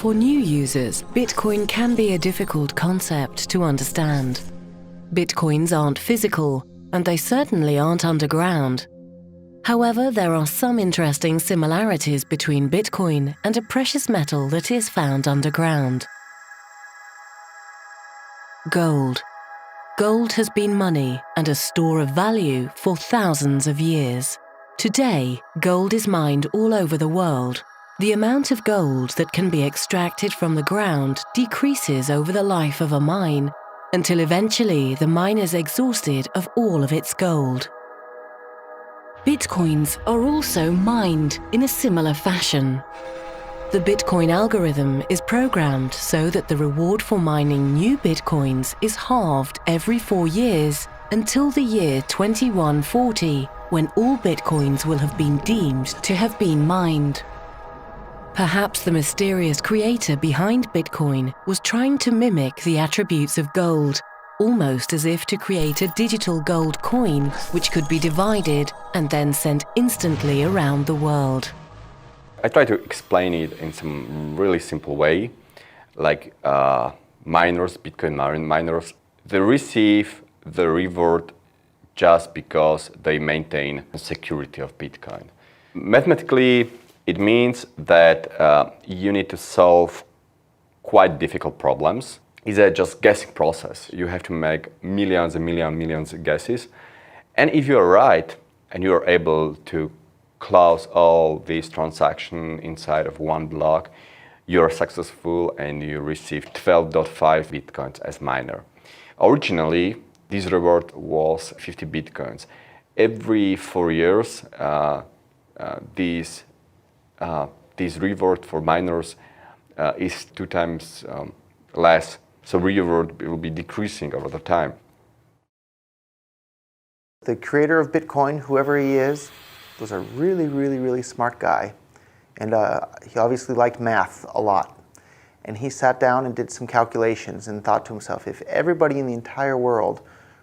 For new users, Bitcoin can be a difficult concept to understand. Bitcoins aren't physical, and they certainly aren't underground. However, there are some interesting similarities between Bitcoin and a precious metal that is found underground. Gold. Gold has been money and a store of value for thousands of years. Today, gold is mined all over the world. The amount of gold that can be extracted from the ground decreases over the life of a mine, until eventually the mine is exhausted of all of its gold. Bitcoins are also mined in a similar fashion. The Bitcoin algorithm is programmed so that the reward for mining new Bitcoins is halved every 4 years until the year 2140, when all Bitcoins will have been deemed to have been mined. Perhaps the mysterious creator behind Bitcoin was trying to mimic the attributes of gold, almost as if to create a digital gold coin which could be divided and then sent instantly around the world. I try to explain it in some really simple way, like miners, Bitcoin miners, they receive the reward just because they maintain the security of Bitcoin. Mathematically, it means that you need to solve quite difficult problems. It's a just guessing process. You have to make millions and millions of guesses. And if you're right, and you're able to close all these transactions inside of one block, you're successful and you receive 12.5 Bitcoins as miner. Originally, this reward was 50 Bitcoins. Every 4 years, this reward for miners is 2 times less. So reward will be decreasing over the time. The creator of Bitcoin, whoever he is, was a really smart guy. And he obviously liked math a lot. And he sat down and did some calculations and thought to himself, if everybody in the entire world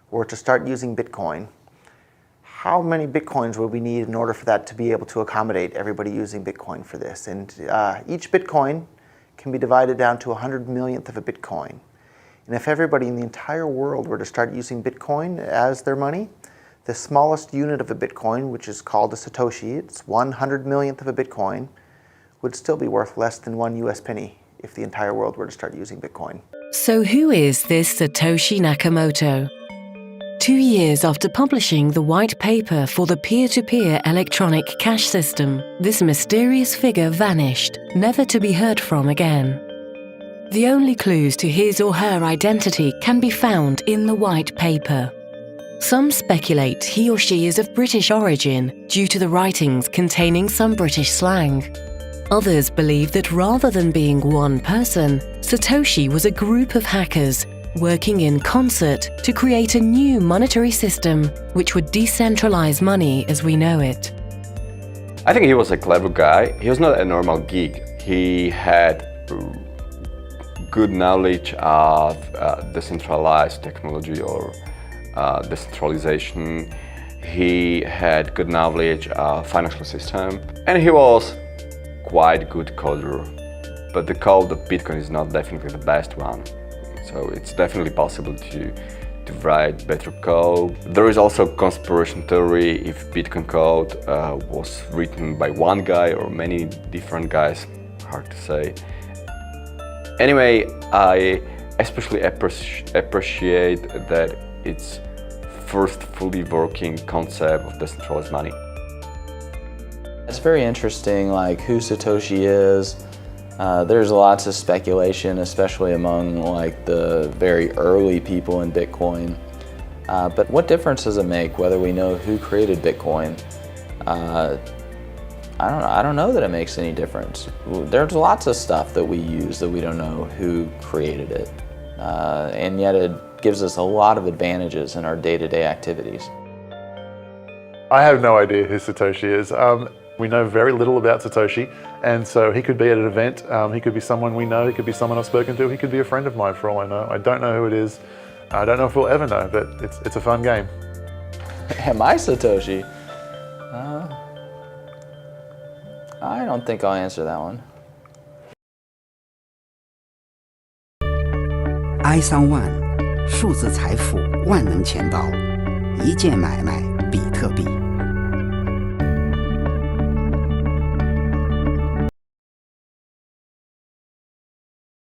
were to start using Bitcoin, how many Bitcoins would we need in order for that to be able to accommodate everybody using Bitcoin for this? And each Bitcoin can be divided down to 100 millionth of a Bitcoin. And if everybody in the entire world were to start using Bitcoin as their money, the smallest unit of a Bitcoin, which is called a Satoshi, it's 100 millionth of a Bitcoin, would still be worth less than 1 US penny if the entire world were to start using Bitcoin. So who is this Satoshi Nakamoto? 2 years after publishing the white paper for the peer-to-peer electronic cash system, this mysterious figure vanished, never to be heard from again. The only clues to his or her identity can be found in the white paper. Some speculate he or she is of British origin due to the writings containing some British slang. Others believe that rather than being one person, Satoshi was a group of hackers working in concert to create a new monetary system which would decentralize money as we know it. I think he was a clever guy. He was not a normal geek. He had good knowledge of decentralized technology or decentralization. He had good knowledge of financial system, and he was quite good coder. But the code of Bitcoin is not definitely the best one. So it's definitely possible to write better code. There is also conspiracy theory if Bitcoin code was written by one guy or many different guys, hard to say. Anyway, I especially appreciate that it's first fully working concept of decentralized money. It's very interesting, like who Satoshi is. There's lots of speculation, especially among like the very early people in Bitcoin. But what difference does it make whether we know who created Bitcoin? I don't know that it makes any difference. There's lots of stuff that we use that we don't know who created it. And yet it gives us a lot of advantages in our day-to-day activities. I have no idea who Satoshi is. We know very little about Satoshi, and so he could be at an event, he could be someone we know, he could be someone I've spoken to, he could be a friend of mine for all I know. I don't know who it is. I don't know if we'll ever know, but it's a fun game. Am I Satoshi? I don't think I'll answer that one. iSunOne 数字财富万能钱包，一键买卖比特币。